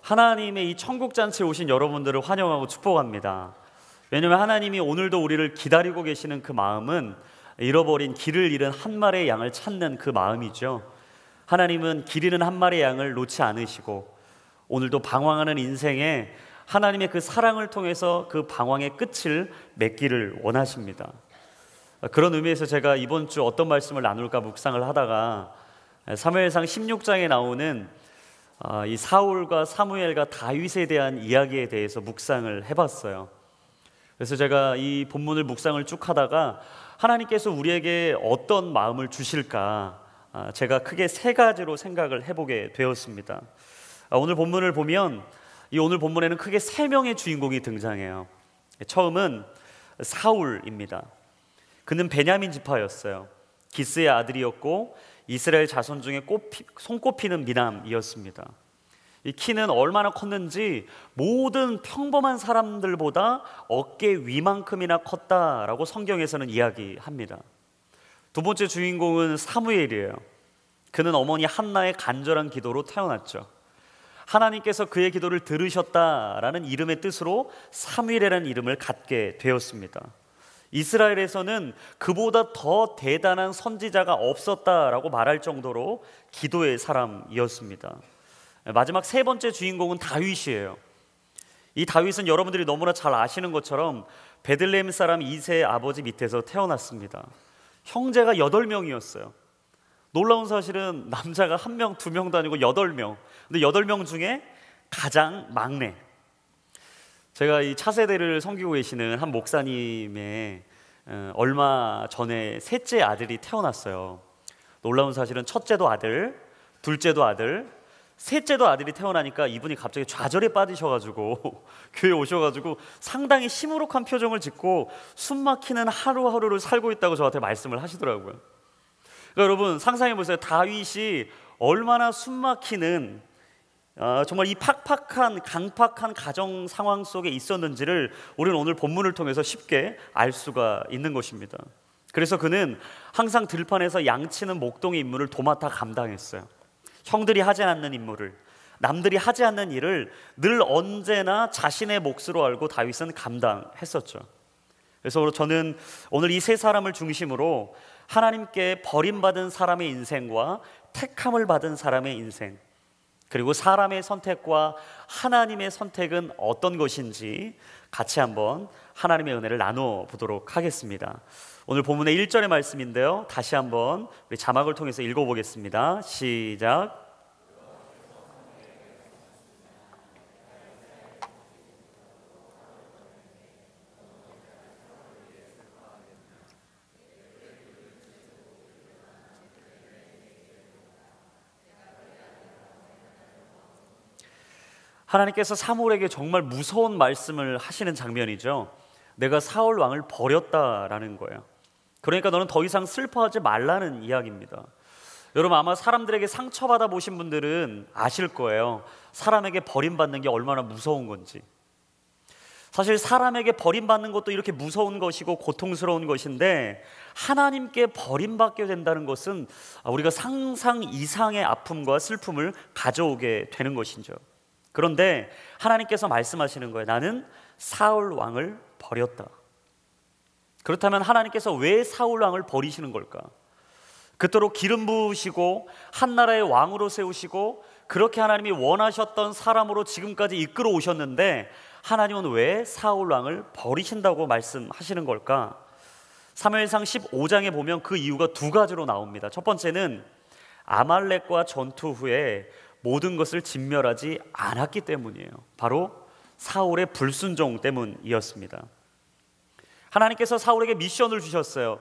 하나님의 이 천국잔치에 오신 여러분들을 환영하고 축복합니다. 왜냐하면 하나님이 오늘도 우리를 기다리고 계시는 그 마음은 잃어버린 길을 잃은 한 마리의 양을 찾는 그 마음이죠. 하나님은 길 잃은 한 마리의 양을 놓지 않으시고 오늘도 방황하는 인생에 하나님의 그 사랑을 통해서 그 방황의 끝을 맺기를 원하십니다. 그런 의미에서 제가 이번 주 어떤 말씀을 나눌까 묵상을 하다가 사무엘상 16장에 나오는 이 사울과 사무엘과 다윗에 대한 이야기에 대해서 묵상을 해봤어요. 그래서 제가 이 본문을 묵상을 쭉 하다가 하나님께서 우리에게 어떤 마음을 주실까 제가 크게 세 가지로 생각을 해보게 되었습니다. 오늘 본문을 보면 이 오늘 본문에는 크게 세 명의 주인공이 등장해요. 처음은 사울입니다. 그는 베냐민 지파였어요. 기스의 아들이었고 이스라엘 자손 중에 손꼽히는 미남이었습니다. 이 키는 얼마나 컸는지 모든 평범한 사람들보다 어깨 위만큼이나 컸다라고 성경에서는 이야기합니다. 두 번째 주인공은 사무엘이에요. 그는 어머니 한나의 간절한 기도로 태어났죠. 하나님께서 그의 기도를 들으셨다라는 이름의 뜻으로 사무엘이라는 이름을 갖게 되었습니다. 이스라엘에서는 그보다 더 대단한 선지자가 없었다라고 말할 정도로 기도의 사람이었습니다. 마지막 세 번째 주인공은 다윗이에요. 이 다윗은 여러분들이 너무나 잘 아시는 것처럼 베들레헴 사람 이새의 아버지 밑에서 태어났습니다. 형제가 8명이었어요. 놀라운 사실은 남자가 1명, 2명도 아니고 8명. 근데 8명 중에 가장 막내. 제가 이 차세대를 섬기고 계시는 한 목사님의 얼마 전에 셋째 아들이 태어났어요. 놀라운 사실은 첫째도 아들, 둘째도 아들, 셋째도 아들이 태어나니까 이분이 갑자기 좌절에 빠지셔가지고 교회 오셔가지고 상당히 시무룩한 표정을 짓고 숨막히는 하루하루를 살고 있다고 저한테 말씀을 하시더라고요. 그러니까 여러분 상상해 보세요. 다윗이 얼마나 숨막히는 정말 이 팍팍한 강팍한 가정 상황 속에 있었는지를 우리는 오늘 본문을 통해서 쉽게 알 수가 있는 것입니다. 그래서 그는 항상 들판에서 양치는 목동의 임무를 도맡아 감당했어요. 형들이 하지 않는 임무를, 남들이 하지 않는 일을 늘 언제나 자신의 몫으로 알고 다윗은 감당했었죠. 그래서 저는 오늘 이 세 사람을 중심으로 하나님께 버림받은 사람의 인생과 택함을 받은 사람의 인생, 그리고 사람의 선택과 하나님의 선택은 어떤 것인지 같이 한번 하나님의 은혜를 나누어 보도록 하겠습니다. 오늘 본문의 1절의 말씀인데요, 다시 한번 우리 자막을 통해서 읽어보겠습니다. 시작. 하나님께서 사무엘에게 정말 무서운 말씀을 하시는 장면이죠. 내가 사울 왕을 버렸다라는 거예요. 그러니까 너는 더 이상 슬퍼하지 말라는 이야기입니다. 여러분 아마 사람들에게 상처받아 보신 분들은 아실 거예요. 사람에게 버림받는 게 얼마나 무서운 건지. 사실 사람에게 버림받는 것도 이렇게 무서운 것이고 고통스러운 것인데 하나님께 버림받게 된다는 것은 우리가 상상 이상의 아픔과 슬픔을 가져오게 되는 것이죠. 그런데 하나님께서 말씀하시는 거예요. 나는 사울 왕을 버렸다. 그렇다면 하나님께서 왜 사울 왕을 버리시는 걸까? 그토록 기름 부으시고 한 나라의 왕으로 세우시고 그렇게 하나님이 원하셨던 사람으로 지금까지 이끌어 오셨는데 하나님은 왜 사울 왕을 버리신다고 말씀하시는 걸까? 사무엘상 15장에 보면 그 이유가 두 가지로 나옵니다. 첫 번째는 아말렉과 전투 후에 모든 것을 진멸하지 않았기 때문이에요. 바로 사울의 불순종 때문이었습니다. 하나님께서 사울에게 미션을 주셨어요.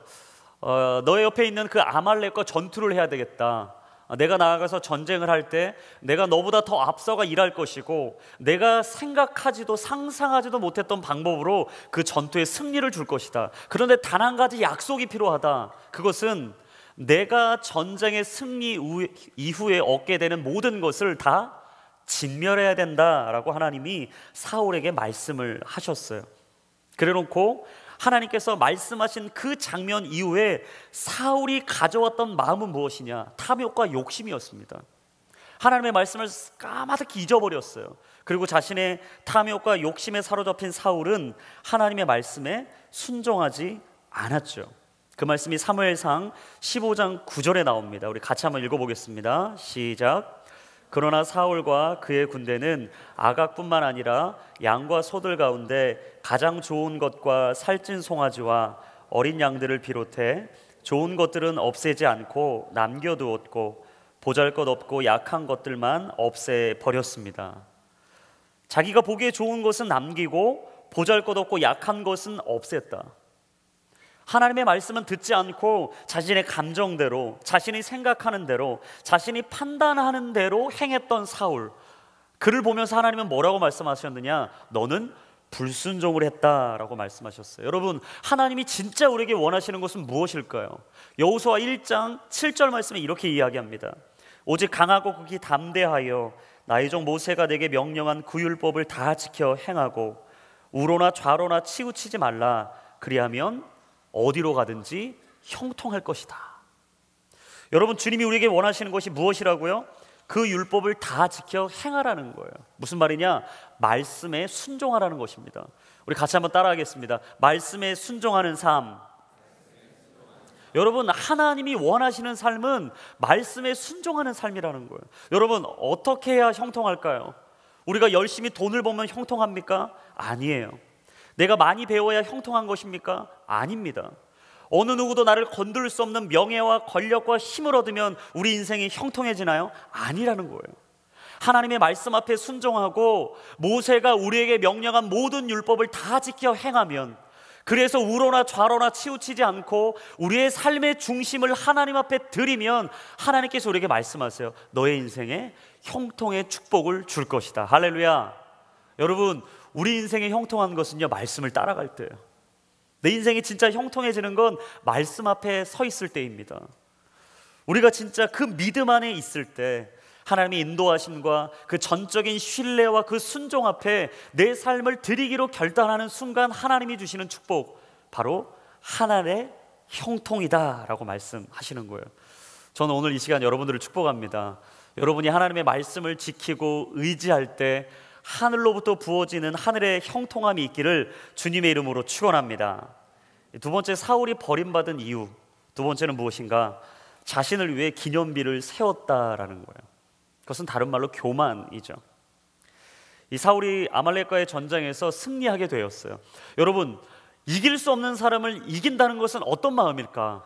너의 옆에 있는 그 아말렉과 전투를 해야 되겠다. 내가 나아가서 전쟁을 할 때 내가 너보다 더 앞서가 일할 것이고 내가 생각하지도 상상하지도 못했던 방법으로 그 전투에 승리를 줄 것이다. 그런데 단 한 가지 약속이 필요하다. 그것은 내가 전쟁의 승리 이후에 얻게 되는 모든 것을 다 진멸해야 된다라고 하나님이 사울에게 말씀을 하셨어요. 그래놓고 하나님께서 말씀하신 그 장면 이후에 사울이 가져왔던 마음은 무엇이냐? 탐욕과 욕심이었습니다. 하나님의 말씀을 까마득히 잊어버렸어요. 그리고 자신의 탐욕과 욕심에 사로잡힌 사울은 하나님의 말씀에 순종하지 않았죠. 그 말씀이 사무엘상 15장 9절에 나옵니다. 우리 같이 한번 읽어보겠습니다. 시작. 그러나 사울과 그의 군대는 아각뿐만 아니라 양과 소들 가운데 가장 좋은 것과 살찐 송아지와 어린 양들을 비롯해 좋은 것들은 없애지 않고 남겨두었고 보잘것없고 약한 것들만 없애버렸습니다. 자기가 보기에 좋은 것은 남기고 보잘것없고 약한 것은 없앴다. 하나님의 말씀은 듣지 않고 자신의 감정대로, 자신이 생각하는 대로, 자신이 판단하는 대로 행했던 사울, 그를 보면서 하나님은 뭐라고 말씀하셨느냐? 너는 불순종을 했다라고 말씀하셨어요. 여러분, 하나님이 진짜 우리에게 원하시는 것은 무엇일까요? 여호수아 1장 7절 말씀에 이렇게 이야기합니다. 오직 강하고 극히 담대하여 나의 종 모세가 내게 명령한 그 율법을 다 지켜 행하고 우로나 좌로나 치우치지 말라. 그리하면 어디로 가든지 형통할 것이다. 여러분, 주님이 우리에게 원하시는 것이 무엇이라고요? 그 율법을 다 지켜 행하라는 거예요. 무슨 말이냐? 말씀에 순종하라는 것입니다. 우리 같이 한번 따라하겠습니다. 말씀에 순종하는 삶. 여러분, 하나님이 원하시는 삶은 말씀에 순종하는 삶이라는 거예요. 여러분, 어떻게 해야 형통할까요? 우리가 열심히 돈을 벌면 형통합니까? 아니에요. 내가 많이 배워야 형통한 것입니까? 아닙니다. 어느 누구도 나를 건들 수 없는 명예와 권력과 힘을 얻으면 우리 인생이 형통해지나요? 아니라는 거예요. 하나님의 말씀 앞에 순종하고 모세가 우리에게 명령한 모든 율법을 다 지켜 행하면, 그래서 우로나 좌로나 치우치지 않고 우리의 삶의 중심을 하나님 앞에 드리면 하나님께서 우리에게 말씀하세요. 너의 인생에 형통의 축복을 줄 것이다. 할렐루야. 여러분, 우리 인생의 형통한 것은요, 말씀을 따라갈 때예요. 내 인생이 진짜 형통해지는 건 말씀 앞에 서 있을 때입니다. 우리가 진짜 그 믿음 안에 있을 때 하나님의 인도하심과 그 전적인 신뢰와 그 순종 앞에 내 삶을 드리기로 결단하는 순간 하나님이 주시는 축복, 바로 하나님의 형통이다 라고 말씀하시는 거예요. 저는 오늘 이 시간 여러분들을 축복합니다. 여러분이 하나님의 말씀을 지키고 의지할 때 하늘로부터 부어지는 하늘의 형통함이 있기를 주님의 이름으로 축원합니다. 두 번째, 사울이 버림받은 이유, 두 번째는 무엇인가? 자신을 위해 기념비를 세웠다라는 거예요. 그것은 다른 말로 교만이죠. 이 사울이 아말렉과의 전쟁에서 승리하게 되었어요. 여러분, 이길 수 없는 사람을 이긴다는 것은 어떤 마음일까?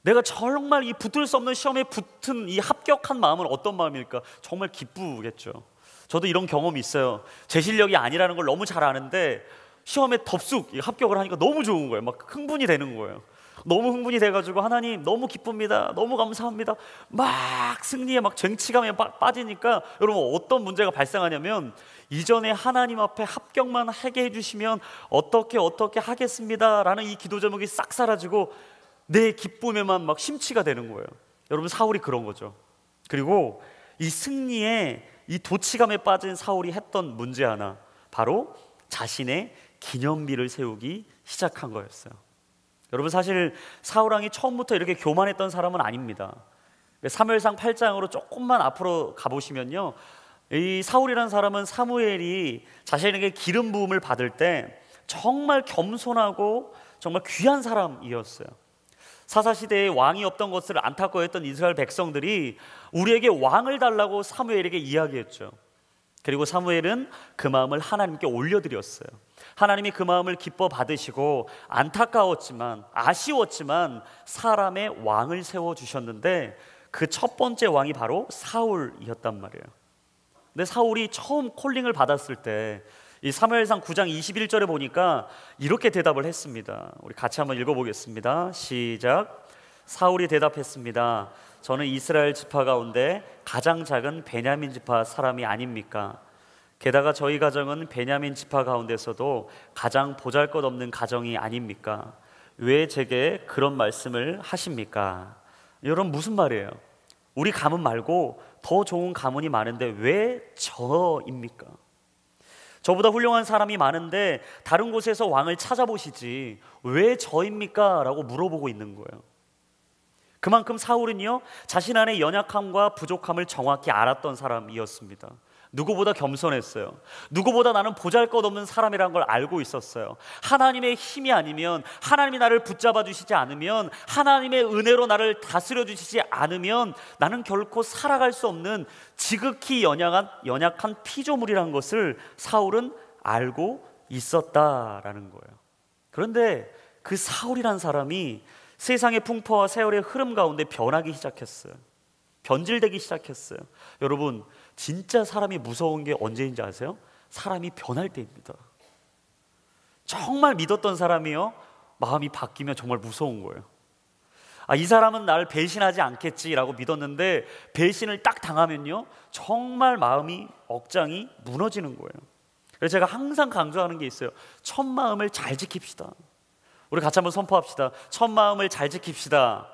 내가 정말 이 붙을 수 없는 시험에 붙은 이 합격한 마음은 어떤 마음일까? 정말 기쁘겠죠. 저도 이런 경험이 있어요. 제 실력이 아니라는 걸 너무 잘 아는데 시험에 덥숙 합격을 하니까 너무 좋은 거예요. 막 흥분이 되는 거예요. 너무 흥분이 돼가지고 하나님 너무 기쁩니다, 너무 감사합니다, 막 승리에 막 쟁취감에 빠지니까 여러분, 어떤 문제가 발생하냐면 이전에 하나님 앞에 합격만 하게 해주시면 어떻게 하겠습니다 라는 이 기도 제목이 싹 사라지고 내 기쁨에만 막 심취가 되는 거예요. 여러분, 사울이 그런 거죠. 그리고 이 승리에 이 도취감에 빠진 사울이 했던 문제 하나, 바로 자신의 기념비를 세우기 시작한 거였어요. 여러분, 사실 사울왕이 처음부터 이렇게 교만했던 사람은 아닙니다. 사무엘상 8장으로 조금만 앞으로 가보시면요, 이 사울이라는 사람은 사무엘이 자신에게 기름 부음을 받을 때 정말 겸손하고 정말 귀한 사람이었어요. 사사시대에 왕이 없던 것을 안타까워했던 이스라엘 백성들이 우리에게 왕을 달라고 사무엘에게 이야기했죠. 그리고 사무엘은 그 마음을 하나님께 올려드렸어요. 하나님이 그 마음을 기뻐 받으시고 안타까웠지만, 아쉬웠지만 사람의 왕을 세워주셨는데 그 첫 번째 왕이 바로 사울이었단 말이에요. 근데 사울이 처음 콜링을 받았을 때 이 사무엘상 9장 21절에 보니까 이렇게 대답을 했습니다. 우리 같이 한번 읽어보겠습니다. 시작. 사울이 대답했습니다. 저는 이스라엘 지파 가운데 가장 작은 베냐민 지파 사람이 아닙니까? 게다가 저희 가정은 베냐민 지파 가운데서도 가장 보잘것없는 가정이 아닙니까? 왜 제게 그런 말씀을 하십니까? 여러분, 무슨 말이에요? 우리 가문 말고 더 좋은 가문이 많은데 왜 저입니까? 저보다 훌륭한 사람이 많은데 다른 곳에서 왕을 찾아보시지 왜 저입니까? 라고 물어보고 있는 거예요. 그만큼 사울은요, 자신 안의 연약함과 부족함을 정확히 알았던 사람이었습니다. 누구보다 겸손했어요. 누구보다 나는 보잘것없는 사람이라는 걸 알고 있었어요. 하나님의 힘이 아니면, 하나님이 나를 붙잡아 주시지 않으면, 하나님의 은혜로 나를 다스려 주시지 않으면 나는 결코 살아갈 수 없는 지극히 연약한 피조물이라는 것을 사울은 알고 있었다라는 거예요. 그런데 그 사울이란 사람이 세상의 풍파와 세월의 흐름 가운데 변하기 시작했어요. 변질되기 시작했어요. 여러분, 진짜 사람이 무서운 게 언제인지 아세요? 사람이 변할 때입니다. 정말 믿었던 사람이요, 마음이 바뀌면 정말 무서운 거예요. 이 사람은 나를 배신하지 않겠지라고 믿었는데 배신을 딱 당하면요, 정말 마음이, 억장이 무너지는 거예요. 그래서 제가 항상 강조하는 게 있어요. 첫 마음을 잘 지킵시다. 우리 같이 한번 선포합시다. 첫 마음을 잘 지킵시다.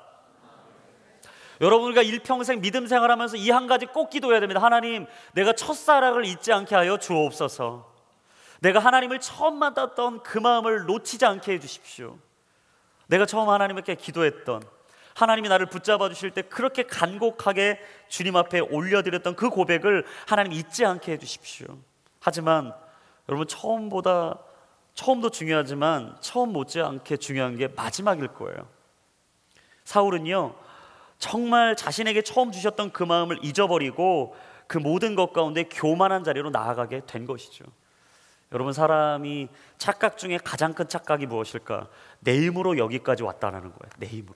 여러분, 우리가 일평생 믿음 생활하면서 이 한 가지 꼭 기도해야 됩니다. 하나님, 내가 첫사랑을 잊지 않게 하여 주옵소서. 내가 하나님을 처음 만났던 그 마음을 놓치지 않게 해주십시오. 내가 처음 하나님께 기도했던, 하나님이 나를 붙잡아 주실 때 그렇게 간곡하게 주님 앞에 올려드렸던 그 고백을 하나님 잊지 않게 해주십시오. 하지만 여러분, 처음도 중요하지만 처음 못지않게 중요한 게 마지막일 거예요. 사울은요, 정말 자신에게 처음 주셨던 그 마음을 잊어버리고 그 모든 것 가운데 교만한 자리로 나아가게 된 것이죠. 여러분, 사람이 착각 중에 가장 큰 착각이 무엇일까? 내 힘으로 여기까지 왔다는 거예요. 내 힘으로.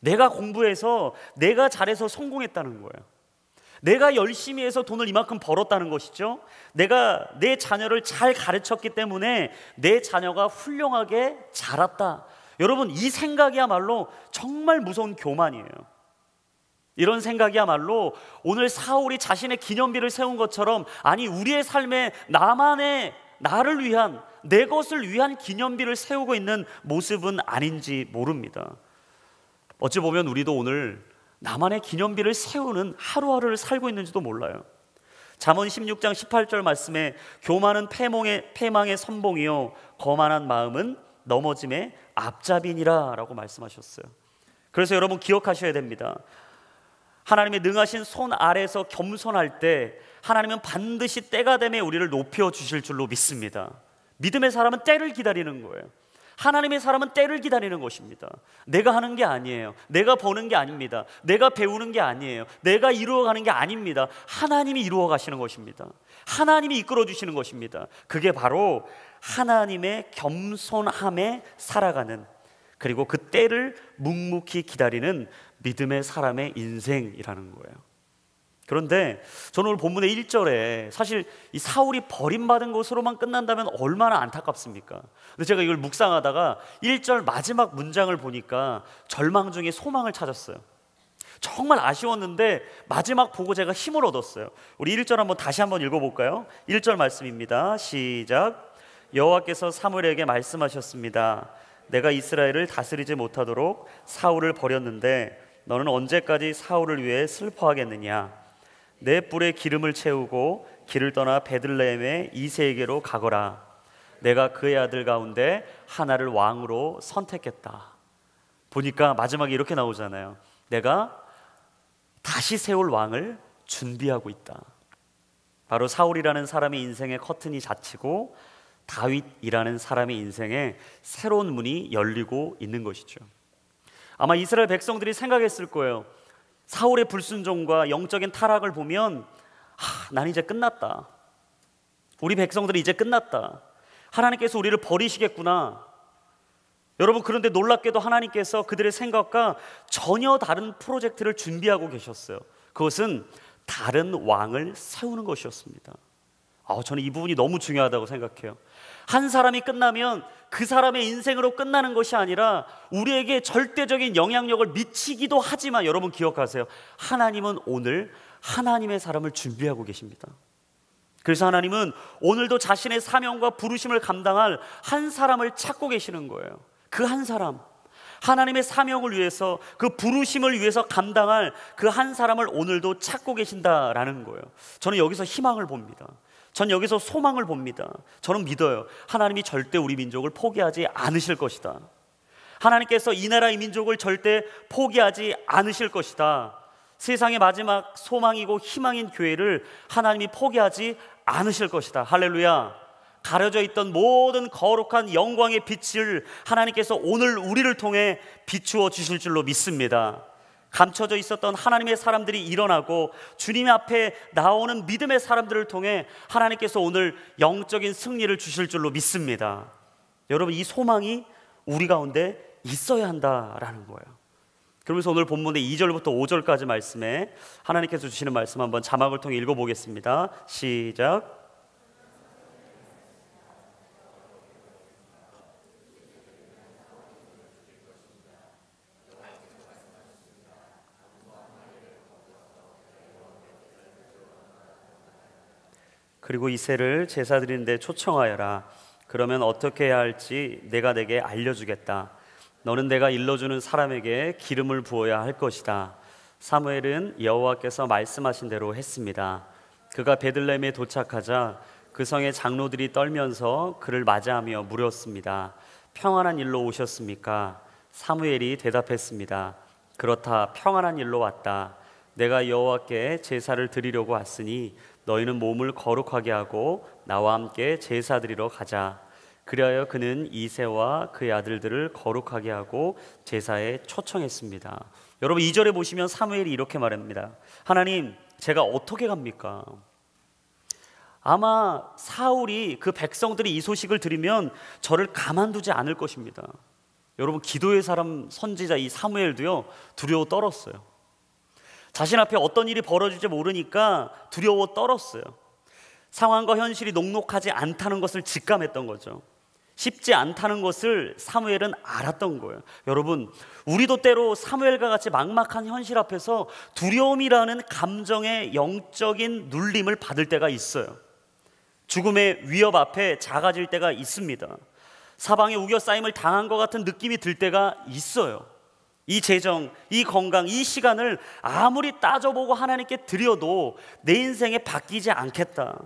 내가 공부해서, 내가 잘해서 성공했다는 거예요. 내가 열심히 해서 돈을 이만큼 벌었다는 것이죠. 내가 내 자녀를 잘 가르쳤기 때문에 내 자녀가 훌륭하게 자랐다. 여러분, 이 생각이야말로 정말 무서운 교만이에요. 이런 생각이야말로 오늘 사울이 자신의 기념비를 세운 것처럼, 아니, 우리의 삶에 나를 위한, 내 것을 위한 기념비를 세우고 있는 모습은 아닌지 모릅니다. 어찌 보면 우리도 오늘 나만의 기념비를 세우는 하루하루를 살고 있는지도 몰라요. 잠언 16장 18절 말씀에 교만은 패망의 선봉이요 거만한 마음은 넘어짐의 앞잡이니라 라고 말씀하셨어요. 그래서 여러분, 기억하셔야 됩니다. 하나님의 능하신 손 아래에서 겸손할 때 하나님은 반드시 때가 되면 우리를 높여주실 줄로 믿습니다. 믿음의 사람은 때를 기다리는 거예요. 하나님의 사람은 때를 기다리는 것입니다. 내가 하는 게 아니에요. 내가 버는 게 아닙니다. 내가 배우는 게 아니에요. 내가 이루어가는 게 아닙니다. 하나님이 이루어 가시는 것입니다. 하나님이 이끌어 주시는 것입니다. 그게 바로 하나님의 겸손함에 살아가는, 그리고 그 때를 묵묵히 기다리는 믿음의 사람의 인생이라는 거예요. 그런데 저는 오늘 본문의 1절에 사실 이 사울이 버림받은 것으로만 끝난다면 얼마나 안타깝습니까? 근데 제가 이걸 묵상하다가 1절 마지막 문장을 보니까 절망 중에 소망을 찾았어요. 정말 아쉬웠는데 마지막 보고 제가 힘을 얻었어요. 우리 1절 다시 한번 읽어볼까요? 1절 말씀입니다. 시작. 여호와께서 사무엘에게 말씀하셨습니다. 내가 이스라엘을 다스리지 못하도록 사울을 버렸는데 너는 언제까지 사울을 위해 슬퍼하겠느냐? 내 뿔에 기름을 채우고 길을 떠나 베들레헴의 이새에게로 가거라. 내가 그의 아들 가운데 하나를 왕으로 선택했다. 보니까 마지막에 이렇게 나오잖아요. 내가 다시 세울 왕을 준비하고 있다. 바로 사울이라는 사람의 인생의 커튼이 닫히고 다윗이라는 사람의 인생에 새로운 문이 열리고 있는 것이죠. 아마 이스라엘 백성들이 생각했을 거예요. 사울의 불순종과 영적인 타락을 보면 난 이제 끝났다. 우리 백성들이 이제 끝났다. 하나님께서 우리를 버리시겠구나. 여러분, 그런데 놀랍게도 하나님께서 그들의 생각과 전혀 다른 프로젝트를 준비하고 계셨어요. 그것은 다른 왕을 세우는 것이었습니다. 저는 이 부분이 너무 중요하다고 생각해요. 한 사람이 끝나면 그 사람의 인생으로 끝나는 것이 아니라 우리에게 절대적인 영향력을 미치기도 하지만, 여러분 기억하세요. 하나님은 오늘 하나님의 사람을 준비하고 계십니다. 그래서 하나님은 오늘도 자신의 사명과 부르심을 감당할 한 사람을 찾고 계시는 거예요. 그 한 사람, 하나님의 사명을 위해서, 그 부르심을 위해서 감당할 그 한 사람을 오늘도 찾고 계신다라는 거예요. 저는 여기서 희망을 봅니다. 전 여기서 소망을 봅니다. 저는 믿어요. 하나님이 절대 우리 민족을 포기하지 않으실 것이다. 하나님께서 이 나라 이 민족을 절대 포기하지 않으실 것이다. 세상의 마지막 소망이고 희망인 교회를 하나님이 포기하지 않으실 것이다. 할렐루야. 가려져 있던 모든 거룩한 영광의 빛을 하나님께서 오늘 우리를 통해 비추어 주실 줄로 믿습니다. 감춰져 있었던 하나님의 사람들이 일어나고 주님 앞에 나오는 믿음의 사람들을 통해 하나님께서 오늘 영적인 승리를 주실 줄로 믿습니다. 여러분, 이 소망이 우리 가운데 있어야 한다라는 거예요. 그러면서 오늘 본문의 2절부터 5절까지 말씀에 하나님께서 주시는 말씀 한번 자막을 통해 읽어보겠습니다. 시작. 그리고 이새를 제사 드리는 데 초청하여라. 그러면 어떻게 해야 할지 내가 내게 알려주겠다. 너는 내가 일러주는 사람에게 기름을 부어야 할 것이다. 사무엘은 여호와께서 말씀하신 대로 했습니다. 그가 베들레헴에 도착하자 그 성의 장로들이 떨면서 그를 맞이하며 물었습니다. 평안한 일로 오셨습니까? 사무엘이 대답했습니다. 그렇다, 평안한 일로 왔다. 내가 여호와께 제사를 드리려고 왔으니 너희는 몸을 거룩하게 하고 나와 함께 제사 드리러 가자. 그리하여 그는 이새와 그의 아들들을 거룩하게 하고 제사에 초청했습니다. 여러분, 2절에 보시면 사무엘이 이렇게 말합니다. 하나님, 제가 어떻게 갑니까? 아마 사울이, 그 백성들이 이 소식을 들으면 저를 가만두지 않을 것입니다. 여러분, 기도의 사람 선지자 이 사무엘도요, 두려워 떨었어요. 자신 앞에 어떤 일이 벌어질지 모르니까 두려워 떨었어요. 상황과 현실이 녹록하지 않다는 것을 직감했던 거죠. 쉽지 않다는 것을 사무엘은 알았던 거예요. 여러분, 우리도 때로 사무엘과 같이 막막한 현실 앞에서 두려움이라는 감정의 영적인 눌림을 받을 때가 있어요. 죽음의 위협 앞에 작아질 때가 있습니다. 사방에 우겨싸임을 당한 것 같은 느낌이 들 때가 있어요. 이 재정, 이 건강, 이 시간을 아무리 따져보고 하나님께 드려도 내 인생에 바뀌지 않겠다,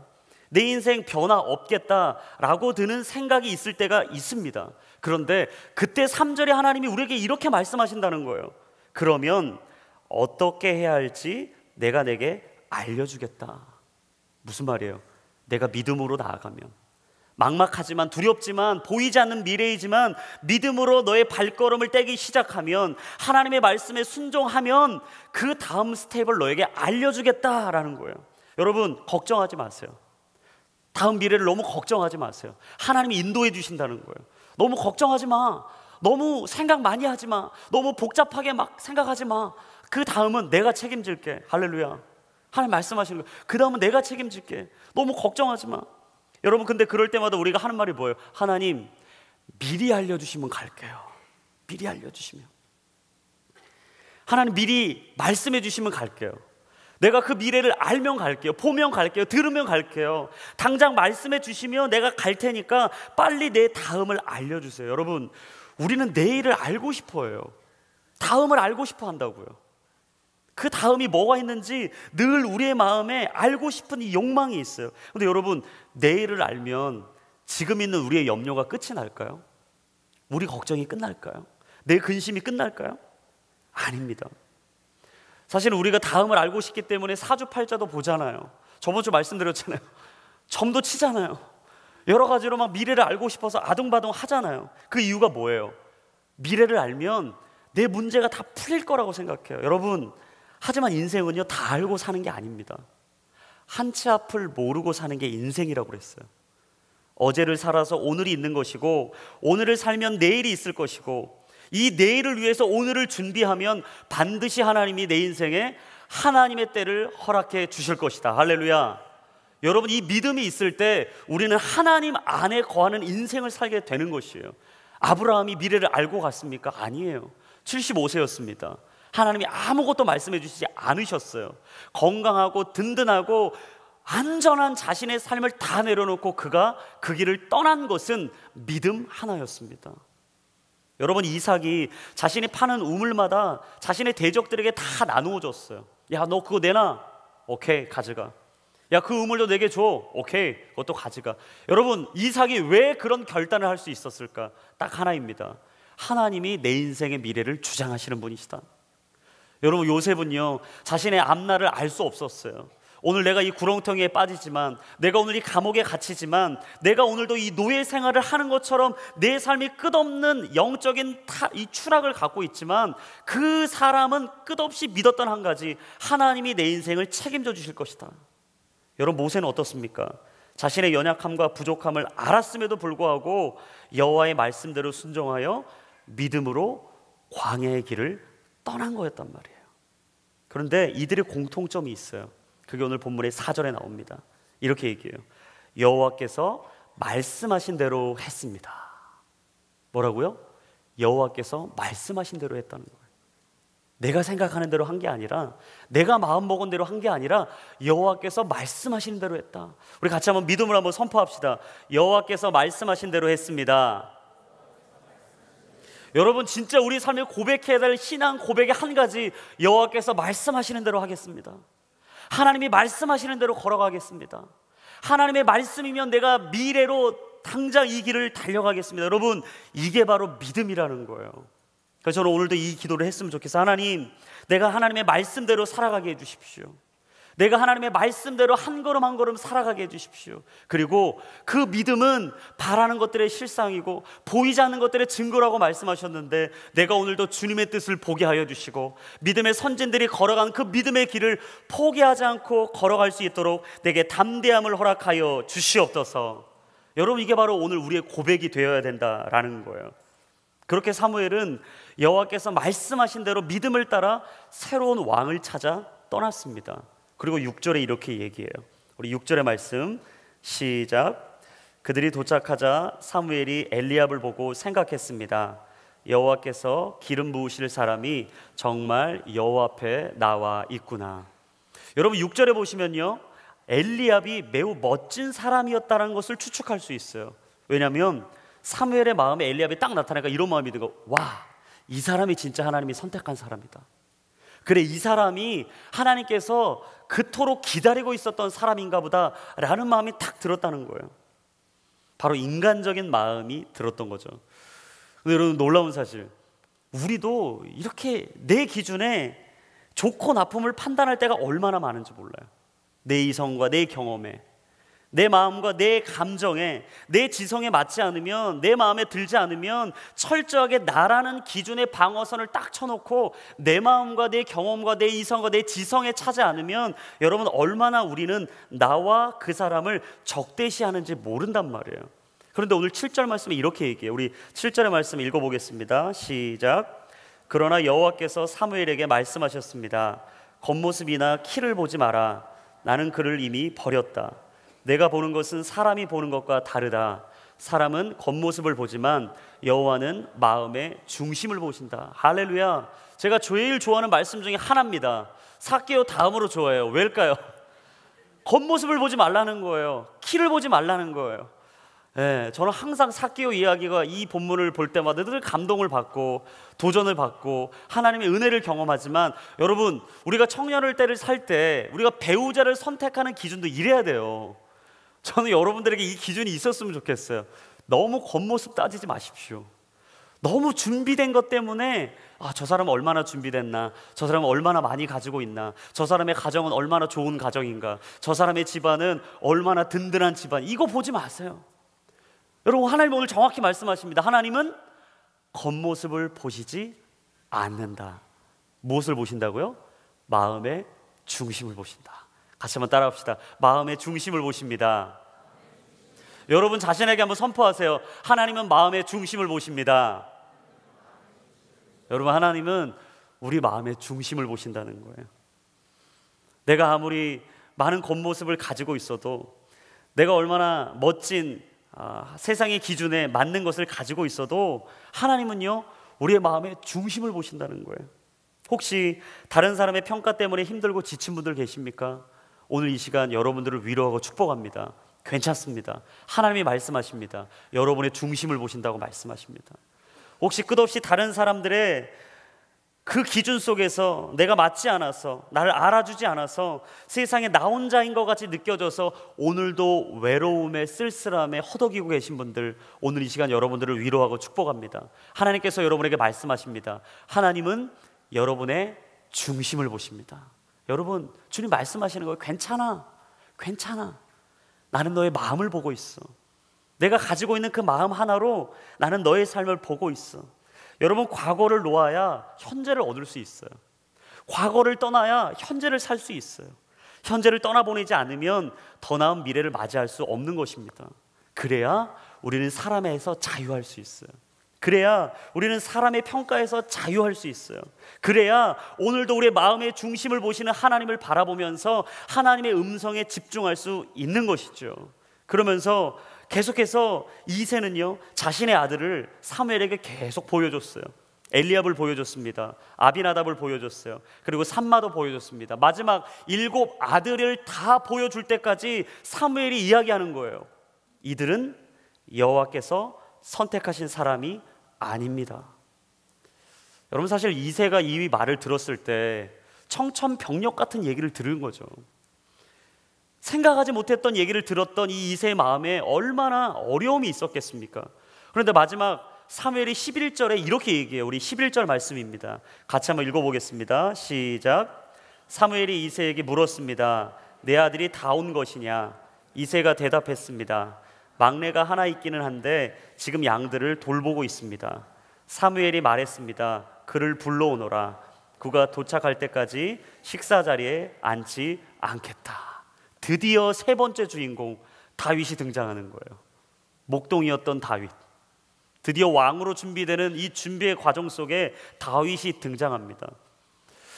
내 인생 변화 없겠다라고 드는 생각이 있을 때가 있습니다. 그런데 그때 3절에 하나님이 우리에게 이렇게 말씀하신다는 거예요. 그러면 어떻게 해야 할지 내가 내게 알려주겠다. 무슨 말이에요? 내가 믿음으로 나아가면, 막막하지만 두렵지만 보이지 않는 미래이지만 믿음으로 너의 발걸음을 떼기 시작하면, 하나님의 말씀에 순종하면 그 다음 스텝을 너에게 알려주겠다라는 거예요. 여러분, 걱정하지 마세요. 다음 미래를 너무 걱정하지 마세요. 하나님이 인도해 주신다는 거예요. 너무 걱정하지 마. 너무 생각 많이 하지 마. 너무 복잡하게 막 생각하지 마. 그 다음은 내가 책임질게. 할렐루야. 하나님 말씀하시는 거예요. 그 다음은 내가 책임질게. 너무 걱정하지 마. 여러분, 근데 그럴 때마다 우리가 하는 말이 뭐예요? 하나님, 미리 알려주시면 갈게요. 미리 알려주시면. 하나님, 미리 말씀해 주시면 갈게요. 내가 그 미래를 알면 갈게요. 보면 갈게요. 들으면 갈게요. 당장 말씀해 주시면 내가 갈 테니까 빨리 내 다음을 알려주세요. 여러분, 우리는 내일을 알고 싶어요. 다음을 알고 싶어 한다고요. 그 다음이 뭐가 있는지 늘 우리의 마음에 알고 싶은 이 욕망이 있어요. 그런데 여러분, 내일을 알면 지금 있는 우리의 염려가 끝이 날까요? 우리 걱정이 끝날까요? 내 근심이 끝날까요? 아닙니다. 사실 우리가 다음을 알고 싶기 때문에 사주팔자도 보잖아요. 저번 주 말씀드렸잖아요. 점도 치잖아요. 여러 가지로 막 미래를 알고 싶어서 아둥바둥 하잖아요. 그 이유가 뭐예요? 미래를 알면 내 문제가 다 풀릴 거라고 생각해요. 여러분, 하지만 인생은요, 다 알고 사는 게 아닙니다. 한 치 앞을 모르고 사는 게 인생이라고 그랬어요. 어제를 살아서 오늘이 있는 것이고, 오늘을 살면 내일이 있을 것이고, 이 내일을 위해서 오늘을 준비하면 반드시 하나님이 내 인생에 하나님의 때를 허락해 주실 것이다. 할렐루야. 여러분, 이 믿음이 있을 때 우리는 하나님 안에 거하는 인생을 살게 되는 것이에요. 아브라함이 미래를 알고 갔습니까? 아니에요. 75세였습니다. 하나님이 아무것도 말씀해 주시지 않으셨어요. 건강하고 든든하고 안전한 자신의 삶을 다 내려놓고 그가 그 길을 떠난 것은 믿음 하나였습니다. 여러분, 이삭이 자신이 파는 우물마다 자신의 대적들에게 다 나누어 줬어요. 야, 너 그거 내놔. 오케이, 가져가. 야, 그 우물도 내게 줘. 오케이, 그것도 가져가. 여러분, 이삭이 왜 그런 결단을 할 수 있었을까? 딱 하나입니다. 하나님이 내 인생의 미래를 주장하시는 분이시다. 여러분, 요셉은요 자신의 앞날을 알 수 없었어요. 오늘 내가 이 구렁텅이에 빠지지만, 내가 오늘 이 감옥에 갇히지만, 내가 오늘도 이 노예 생활을 하는 것처럼 내 삶이 끝없는 영적인 이 추락을 갖고 있지만, 그 사람은 끝없이 믿었던 한 가지, 하나님이 내 인생을 책임져 주실 것이다. 여러분, 모세는 어떻습니까? 자신의 연약함과 부족함을 알았음에도 불구하고 여호와의 말씀대로 순종하여 믿음으로 광야의 길을 떠난 거였단 말이에요. 그런데 이들의 공통점이 있어요. 그게 오늘 본문의 4절에 나옵니다. 이렇게 얘기해요. 여호와께서 말씀하신 대로 했습니다. 뭐라고요? 여호와께서 말씀하신 대로 했다는 거예요. 내가 생각하는 대로 한 게 아니라, 내가 마음먹은 대로 한 게 아니라 여호와께서 말씀하신 대로 했다. 우리 같이 한번 믿음으로 한번 선포합시다. 여호와께서 말씀하신 대로 했습니다. 여러분, 진짜 우리 삶에 고백해야 될 신앙 고백의 한 가지, 여호와께서 말씀하시는 대로 하겠습니다. 하나님이 말씀하시는 대로 걸어가겠습니다. 하나님의 말씀이면 내가 미래로 당장 이 길을 달려가겠습니다. 여러분, 이게 바로 믿음이라는 거예요. 그래서 저는 오늘도 이 기도를 했으면 좋겠어요. 하나님, 내가 하나님의 말씀대로 살아가게 해주십시오. 내가 하나님의 말씀대로 한 걸음 한 걸음 살아가게 해주십시오. 그리고 그 믿음은 바라는 것들의 실상이고 보이지 않는 것들의 증거라고 말씀하셨는데, 내가 오늘도 주님의 뜻을 보게 하여 주시고 믿음의 선진들이 걸어간 그 믿음의 길을 포기하지 않고 걸어갈 수 있도록 내게 담대함을 허락하여 주시옵소서. 여러분, 이게 바로 오늘 우리의 고백이 되어야 된다라는 거예요. 그렇게 사무엘은 여호와께서 말씀하신 대로 믿음을 따라 새로운 왕을 찾아 떠났습니다. 그리고 6절에 이렇게 얘기해요. 우리 6절의 말씀 시작. 그들이 도착하자 사무엘이 엘리압을 보고 생각했습니다. 여호와께서 기름 부으실 사람이 정말 여호와 앞에 나와 있구나. 여러분, 6절에 보시면요, 엘리압이 매우 멋진 사람이었다는 것을 추측할 수 있어요. 왜냐하면 사무엘의 마음에 엘리압이 딱 나타나니까 이런 마음이 들고, 와, 이 사람이 진짜 하나님이 선택한 사람이다. 그래, 이 사람이 하나님께서 그토록 기다리고 있었던 사람인가 보다 라는 마음이 딱 들었다는 거예요. 바로 인간적인 마음이 들었던 거죠. 근데 여러분, 놀라운 사실, 우리도 이렇게 내 기준에 좋고 나쁨을 판단할 때가 얼마나 많은지 몰라요. 내 이성과 내 경험에, 내 마음과 내 감정에, 내 지성에 맞지 않으면, 내 마음에 들지 않으면 철저하게 나라는 기준의 방어선을 딱 쳐놓고 내 마음과 내 경험과 내 이성과 내 지성에 차지 않으면, 여러분, 얼마나 우리는 나와 그 사람을 적대시하는지 모른단 말이에요. 그런데 오늘 7절 말씀에 이렇게 얘기해요. 우리 7절의 말씀 읽어보겠습니다. 시작. 그러나 여호와께서 사무엘에게 말씀하셨습니다. 겉모습이나 키를 보지 마라. 나는 그를 이미 버렸다. 내가 보는 것은 사람이 보는 것과 다르다. 사람은 겉모습을 보지만 여호와는 마음의 중심을 보신다. 할렐루야. 제가 제일 좋아하는 말씀 중에 하나입니다. 삭개오 다음으로 좋아해요. 왜일까요? 겉모습을 보지 말라는 거예요. 키를 보지 말라는 거예요. 저는 항상 삭개오 이야기가 이 본문을 볼 때마다 늘 감동을 받고 도전을 받고 하나님의 은혜를 경험하지만, 여러분, 우리가 청년을 때를 살 때 우리가 배우자를 선택하는 기준도 이래야 돼요. 저는 여러분들에게 이 기준이 있었으면 좋겠어요. 너무 겉모습 따지지 마십시오. 너무 준비된 것 때문에 저 사람은 얼마나 준비됐나, 저 사람은 얼마나 많이 가지고 있나, 저 사람의 가정은 얼마나 좋은 가정인가, 저 사람의 집안은 얼마나 든든한 집안, 이거 보지 마세요. 여러분, 하나님 오늘 정확히 말씀하십니다. 하나님은 겉모습을 보시지 않는다. 무엇을 보신다고요? 마음의 중심을 보신다. 같이 한번 따라합시다. 마음의 중심을 보십니다. 여러분, 자신에게 한번 선포하세요. 하나님은 마음의 중심을 보십니다. 여러분, 하나님은 우리 마음의 중심을 보신다는 거예요. 내가 아무리 많은 겉모습을 가지고 있어도, 내가 얼마나 멋진 세상의 기준에 맞는 것을 가지고 있어도, 하나님은요, 우리의 마음의 중심을 보신다는 거예요. 혹시 다른 사람의 평가 때문에 힘들고 지친 분들 계십니까? 오늘 이 시간 여러분들을 위로하고 축복합니다. 괜찮습니다. 하나님이 말씀하십니다. 여러분의 중심을 보신다고 말씀하십니다. 혹시 끝없이 다른 사람들의 그 기준 속에서 내가 맞지 않아서, 나를 알아주지 않아서 세상에 나 혼자인 것 같이 느껴져서 오늘도 외로움에, 쓸쓸함에 허덕이고 계신 분들, 오늘 이 시간 여러분들을 위로하고 축복합니다. 하나님께서 여러분에게 말씀하십니다. 하나님은 여러분의 중심을 보십니다. 여러분, 주님 말씀하시는 거예요. 괜찮아, 괜찮아. 나는 너의 마음을 보고 있어. 내가 가지고 있는 그 마음 하나로 나는 너의 삶을 보고 있어. 여러분, 과거를 놓아야 현재를 얻을 수 있어요. 과거를 떠나야 현재를 살 수 있어요. 현재를 떠나보내지 않으면 더 나은 미래를 맞이할 수 없는 것입니다. 그래야 우리는 사람에서 자유할 수 있어요. 그래야 우리는 사람의 평가에서 자유할 수 있어요. 그래야 오늘도 우리의 마음의 중심을 보시는 하나님을 바라보면서 하나님의 음성에 집중할 수 있는 것이죠. 그러면서 계속해서 이새는요, 자신의 아들을 사무엘에게 계속 보여줬어요. 엘리압을 보여줬습니다. 아비나답을 보여줬어요. 그리고 삼마도 보여줬습니다. 마지막 7 아들을 다 보여줄 때까지 사무엘이 이야기하는 거예요. 이들은 여호와께서 선택하신 사람이 아닙니다. 여러분, 사실 이새가 이 말을 들었을 때 청천벽력 같은 얘기를 들은 거죠. 생각하지 못했던 얘기를 들었던 이 이새의 마음에 얼마나 어려움이 있었겠습니까? 그런데 마지막 사무엘이 11절에 이렇게 얘기해요. 우리 11절 말씀입니다. 같이 한번 읽어보겠습니다. 시작. 사무엘이 이새에게 물었습니다. 내 아들이 다 온 것이냐? 이새가 대답했습니다. 막내가 하나 있기는 한데 지금 양들을 돌보고 있습니다. 사무엘이 말했습니다. 그를 불러오너라. 그가 도착할 때까지 식사 자리에 앉지 않겠다. 드디어 세 번째 주인공 다윗이 등장하는 거예요. 목동이었던 다윗. 드디어 왕으로 준비되는 이 준비의 과정 속에 다윗이 등장합니다.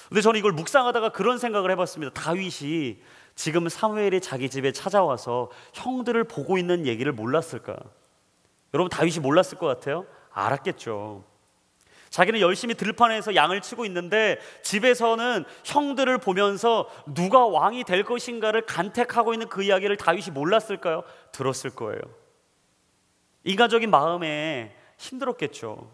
근데 저는 이걸 묵상하다가 그런 생각을 해봤습니다. 다윗이 지금 사무엘이 자기 집에 찾아와서 형들을 보고 있는 얘기를 몰랐을까? 여러분, 다윗이 몰랐을 것 같아요? 알았겠죠. 자기는 열심히 들판에서 양을 치고 있는데 집에서는 형들을 보면서 누가 왕이 될 것인가를 간택하고 있는 그 이야기를 다윗이 몰랐을까요? 들었을 거예요. 인간적인 마음에 힘들었겠죠.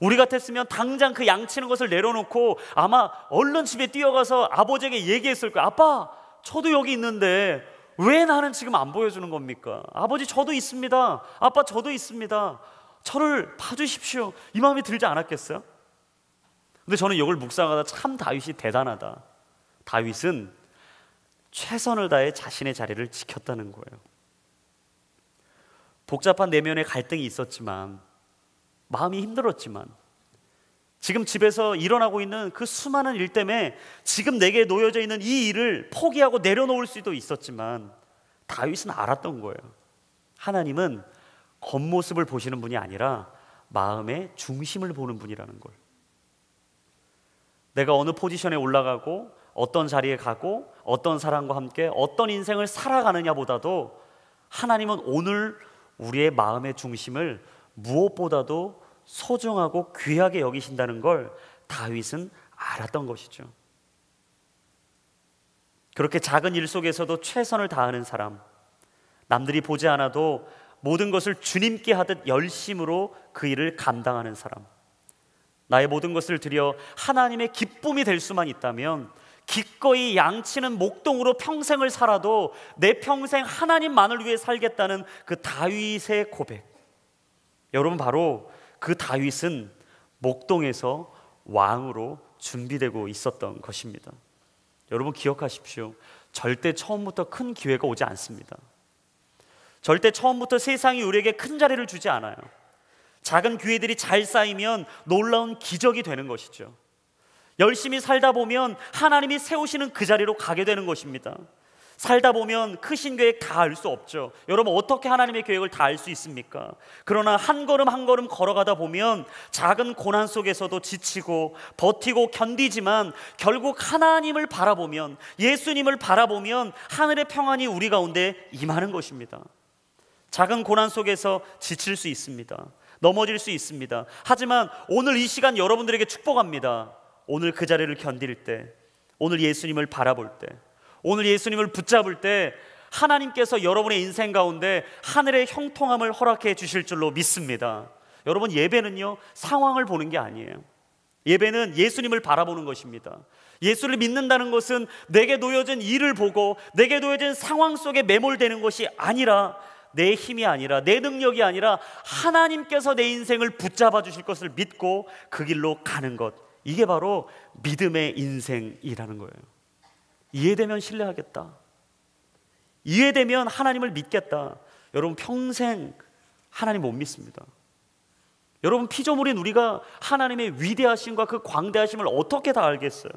우리 같았으면 당장 그 양치는 것을 내려놓고 아마 얼른 집에 뛰어가서 아버지에게 얘기했을 거예요. 아빠, 저도 여기 있는데 왜 나는 지금 안 보여주는 겁니까? 아버지, 저도 있습니다. 아빠, 저도 있습니다. 저를 봐주십시오. 이 마음이 들지 않았겠어요? 근데 저는 이걸 묵상하다 참 다윗이 대단하다. 다윗은 최선을 다해 자신의 자리를 지켰다는 거예요. 복잡한 내면의 갈등이 있었지만, 마음이 힘들었지만, 지금 집에서 일어나고 있는 그 수많은 일 때문에 지금 내게 놓여져 있는 이 일을 포기하고 내려놓을 수도 있었지만, 다윗은 알았던 거예요. 하나님은 겉모습을 보시는 분이 아니라 마음의 중심을 보는 분이라는 걸. 내가 어느 포지션에 올라가고 어떤 자리에 가고 어떤 사람과 함께 어떤 인생을 살아가느냐 보다도 하나님은 오늘 우리의 마음의 중심을 무엇보다도 소중하고 귀하게 여기신다는 걸 다윗은 알았던 것이죠. 그렇게 작은 일 속에서도 최선을 다하는 사람, 남들이 보지 않아도 모든 것을 주님께 하듯 열심으로 그 일을 감당하는 사람, 나의 모든 것을 들여 하나님의 기쁨이 될 수만 있다면 기꺼이 양치는 목동으로 평생을 살아도 내 평생 하나님만을 위해 살겠다는 그 다윗의 고백. 여러분, 바로 그 다윗은 목동에서 왕으로 준비되고 있었던 것입니다. 여러분, 기억하십시오. 절대 처음부터 큰 기회가 오지 않습니다. 절대 처음부터 세상이 우리에게 큰 자리를 주지 않아요. 작은 기회들이 잘 쌓이면 놀라운 기적이 되는 것이죠. 열심히 살다 보면 하나님이 세우시는 그 자리로 가게 되는 것입니다. 살다 보면 크신 계획 다 알 수 없죠. 여러분, 어떻게 하나님의 계획을 다 알 수 있습니까? 그러나 한 걸음 한 걸음 걸어가다 보면 작은 고난 속에서도 지치고 버티고 견디지만 결국 하나님을 바라보면, 예수님을 바라보면 하늘의 평안이 우리 가운데 임하는 것입니다. 작은 고난 속에서 지칠 수 있습니다. 넘어질 수 있습니다. 하지만 오늘 이 시간 여러분들에게 축복합니다. 오늘 그 자리를 견딜 때, 오늘 예수님을 바라볼 때, 오늘 예수님을 붙잡을 때 하나님께서 여러분의 인생 가운데 하늘의 형통함을 허락해 주실 줄로 믿습니다. 여러분, 예배는요, 상황을 보는 게 아니에요. 예배는 예수님을 바라보는 것입니다. 예수를 믿는다는 것은 내게 놓여진 일을 보고 내게 놓여진 상황 속에 매몰되는 것이 아니라, 내 힘이 아니라, 내 능력이 아니라 하나님께서 내 인생을 붙잡아 주실 것을 믿고 그 길로 가는 것, 이게 바로 믿음의 인생이라는 거예요. 이해되면 신뢰하겠다. 이해되면 하나님을 믿겠다. 여러분, 평생 하나님 못 믿습니다. 여러분, 피조물인 우리가 하나님의 위대하심과 그 광대하심을 어떻게 다 알겠어요?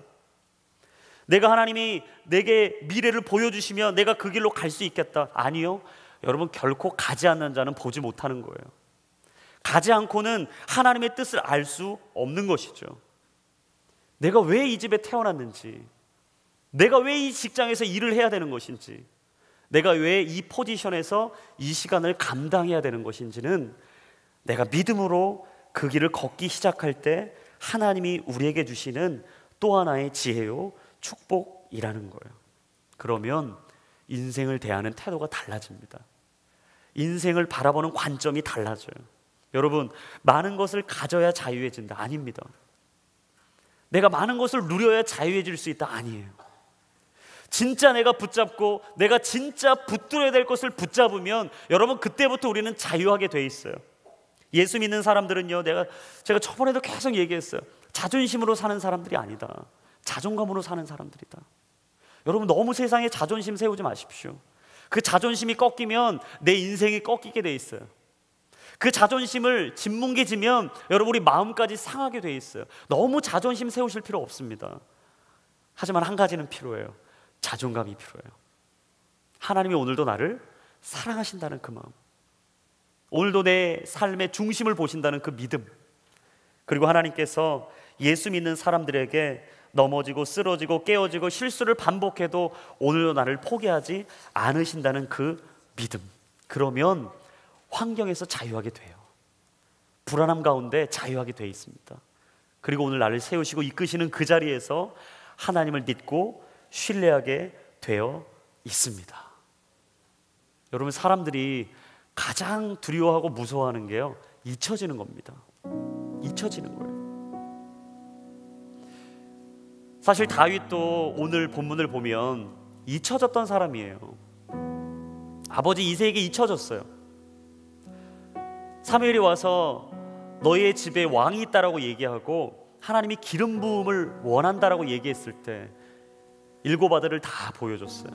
내가 하나님이 내게 미래를 보여주시면 내가 그 길로 갈 수 있겠다. 아니요. 여러분, 결코 가지 않는 자는 보지 못하는 거예요. 가지 않고는 하나님의 뜻을 알 수 없는 것이죠. 내가 왜 이 집에 태어났는지, 내가 왜 이 직장에서 일을 해야 되는 것인지, 내가 왜 이 포지션에서 이 시간을 감당해야 되는 것인지는 내가 믿음으로 그 길을 걷기 시작할 때 하나님이 우리에게 주시는 또 하나의 지혜요, 축복이라는 거예요. 그러면 인생을 대하는 태도가 달라집니다. 인생을 바라보는 관점이 달라져요. 여러분, 많은 것을 가져야 자유해진다. 아닙니다. 내가 많은 것을 누려야 자유해질 수 있다. 아니에요. 진짜 내가 붙잡고 내가 진짜 붙들어야 될 것을 붙잡으면 여러분, 그때부터 우리는 자유하게 돼 있어요. 예수 믿는 사람들은요, 제가 저번에도 계속 얘기했어요. 자존심으로 사는 사람들이 아니다. 자존감으로 사는 사람들이다. 여러분, 너무 세상에 자존심 세우지 마십시오. 그 자존심이 꺾이면 내 인생이 꺾이게 돼 있어요. 그 자존심을 짓뭉개지면 여러분, 우리 마음까지 상하게 돼 있어요. 너무 자존심 세우실 필요 없습니다. 하지만 한 가지는 필요해요. 자존감이 필요해요. 하나님이 오늘도 나를 사랑하신다는 그 마음, 오늘도 내 삶의 중심을 보신다는 그 믿음, 그리고 하나님께서 예수 믿는 사람들에게 넘어지고 쓰러지고 깨어지고 실수를 반복해도 오늘도 나를 포기하지 않으신다는 그 믿음. 그러면 환경에서 자유하게 돼요. 불안함 가운데 자유하게 돼 있습니다. 그리고 오늘 나를 세우시고 이끄시는 그 자리에서 하나님을 믿고 신뢰하게 되어 있습니다. 여러분, 사람들이 가장 두려워하고 무서워하는 게요, 잊혀지는 겁니다. 잊혀지는 거예요. 사실 다윗도 오늘 본문을 보면 잊혀졌던 사람이에요. 아버지 이새에게 잊혀졌어요. 사무엘이 와서 너희의 집에 왕이 있다라고 얘기하고 하나님이 기름 부음을 원한다라고 얘기했을 때 7 아들을 다 보여줬어요.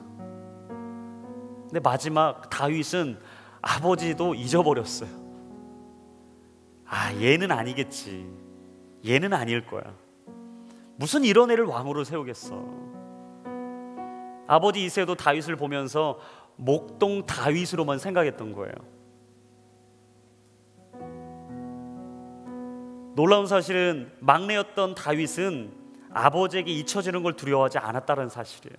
근데 마지막 다윗은 아버지도 잊어버렸어요. 아, 얘는 아니겠지. 얘는 아닐 거야. 무슨 이런 애를 왕으로 세우겠어. 아버지 이새도 다윗을 보면서 목동 다윗으로만 생각했던 거예요. 놀라운 사실은 막내였던 다윗은 아버지에게 잊혀지는 걸 두려워하지 않았다는 사실이에요.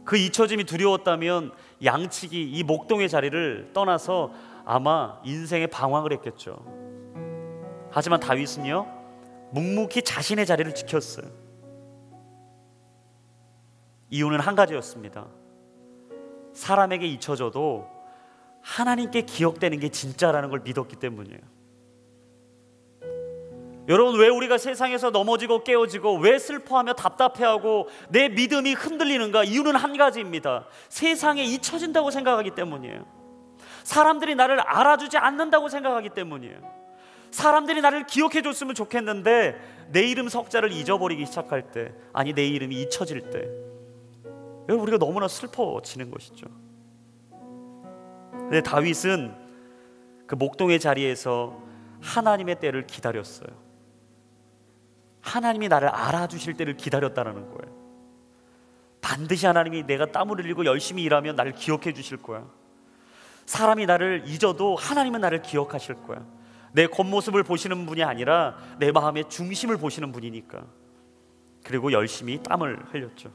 그 잊혀짐이 두려웠다면 양치기, 이 목동의 자리를 떠나서 아마 인생에 방황을 했겠죠. 하지만 다윗은요, 묵묵히 자신의 자리를 지켰어요. 이유는 한 가지였습니다. 사람에게 잊혀져도 하나님께 기억되는 게 진짜라는 걸 믿었기 때문이에요. 여러분, 왜 우리가 세상에서 넘어지고 깨어지고 왜 슬퍼하며 답답해하고 내 믿음이 흔들리는가? 이유는 한 가지입니다. 세상에 잊혀진다고 생각하기 때문이에요. 사람들이 나를 알아주지 않는다고 생각하기 때문이에요. 사람들이 나를 기억해 줬으면 좋겠는데 내 이름 석자를 잊어버리기 시작할 때, 아니 내 이름이 잊혀질 때, 여러분, 우리가 너무나 슬퍼지는 것이죠. 근데 다윗은 그 목동의 자리에서 하나님의 때를 기다렸어요. 하나님이 나를 알아주실 때를 기다렸다는 거예요. 반드시 하나님이 내가 땀을 흘리고 열심히 일하면 나를 기억해 주실 거야. 사람이 나를 잊어도 하나님은 나를 기억하실 거야. 내 겉모습을 보시는 분이 아니라 내 마음의 중심을 보시는 분이니까. 그리고 열심히 땀을 흘렸죠.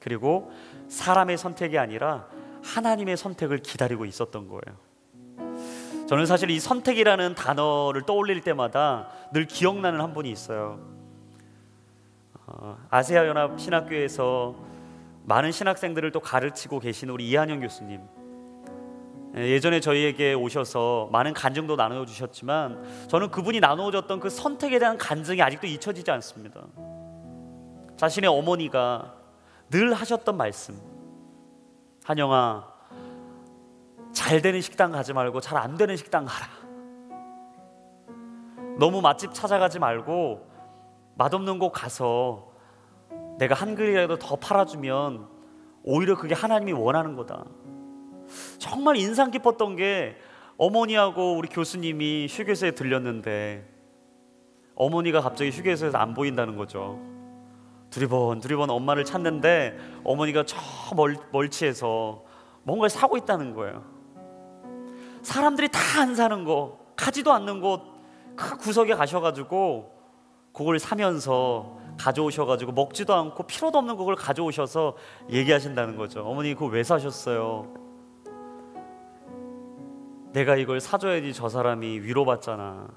그리고 사람의 선택이 아니라 하나님의 선택을 기다리고 있었던 거예요. 저는 사실 이 선택이라는 단어를 떠올릴 때마다 늘 기억나는 한 분이 있어요. 아세아연합 신학교에서 많은 신학생들을 또 가르치고 계신 우리 이한영 교수님, 예전에 저희에게 오셔서 많은 간증도 나눠주셨지만 저는 그분이 나누어줬던 그 선택에 대한 간증이 아직도 잊혀지지 않습니다. 자신의 어머니가 늘 하셨던 말씀, 한영아, 잘 되는 식당 가지 말고 잘 안 되는 식당 가라. 너무 맛집 찾아가지 말고 맛없는 곳 가서 내가 한 그릇이라도 더 팔아주면 오히려 그게 하나님이 원하는 거다. 정말 인상 깊었던 게 어머니하고 우리 교수님이 휴게소에 들렸는데 어머니가 갑자기 휴게소에서 안 보인다는 거죠. 두리번 엄마를 찾는데 어머니가 저 멀치에서 뭔가를 사고 있다는 거예요. 사람들이 다 안 사는 거, 가지도 않는 곳 그 구석에 가셔가지고 그걸 사면서 가져오셔가지고 먹지도 않고 필요도 없는 그걸 가져오셔서 얘기하신다는 거죠. 어머니 그거 왜 사셨어요? 내가 이걸 사줘야지 저 사람이 위로받잖아.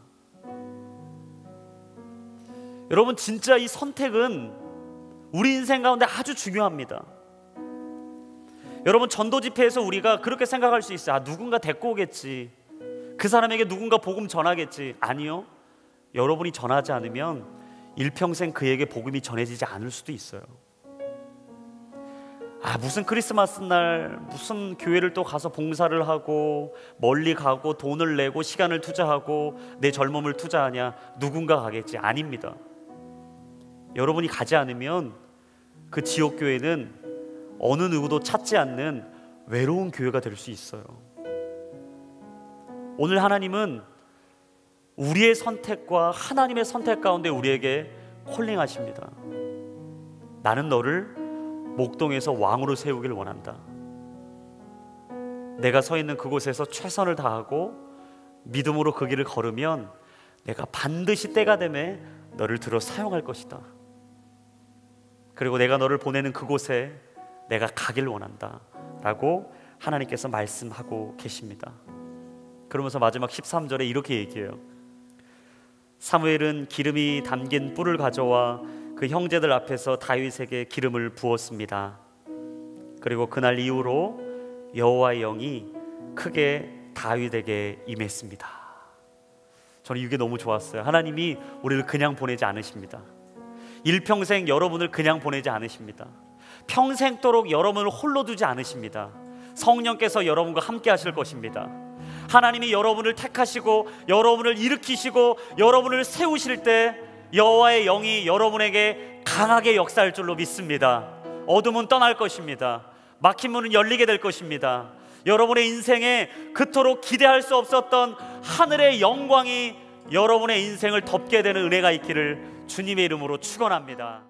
여러분, 진짜 이 선택은 우리 인생 가운데 아주 중요합니다. 여러분, 전도 집회에서 우리가 그렇게 생각할 수 있어요. 누군가 데리고 오겠지, 그 사람에게 누군가 복음 전하겠지. 아니요, 여러분이 전하지 않으면 일평생 그에게 복음이 전해지지 않을 수도 있어요. 무슨 크리스마스 날 무슨 교회를 또 가서 봉사를 하고 멀리 가고 돈을 내고 시간을 투자하고 내 젊음을 투자하냐. 누군가 가겠지. 아닙니다. 여러분이 가지 않으면 그 지옥교회는 어느 누구도 찾지 않는 외로운 교회가 될 수 있어요. 오늘 하나님은 우리의 선택과 하나님의 선택 가운데 우리에게 콜링하십니다. 나는 너를 목동에서 왕으로 세우길 원한다. 내가 서 있는 그곳에서 최선을 다하고 믿음으로 그 길을 걸으면 내가 반드시 때가 되매 너를 들어 사용할 것이다. 그리고 내가 너를 보내는 그곳에 내가 가길 원한다 라고 하나님께서 말씀하고 계십니다. 그러면서 마지막 13절에 이렇게 얘기해요. 사무엘은 기름이 담긴 뿔을 가져와 그 형제들 앞에서 다윗에게 기름을 부었습니다. 그리고 그날 이후로 여호와의 영이 크게 다윗에게 임했습니다. 저는 이게 너무 좋았어요. 하나님이 우리를 그냥 보내지 않으십니다. 일평생 여러분을 그냥 보내지 않으십니다. 평생도록 여러분을 홀로 두지 않으십니다. 성령께서 여러분과 함께 하실 것입니다. 하나님이 여러분을 택하시고 여러분을 일으키시고 여러분을 세우실 때 여호와의 영이 여러분에게 강하게 역사할 줄로 믿습니다. 어둠은 떠날 것입니다. 막힌 문은 열리게 될 것입니다. 여러분의 인생에 그토록 기대할 수 없었던 하늘의 영광이 여러분의 인생을 덮게 되는 은혜가 있기를 주님의 이름으로 축원합니다.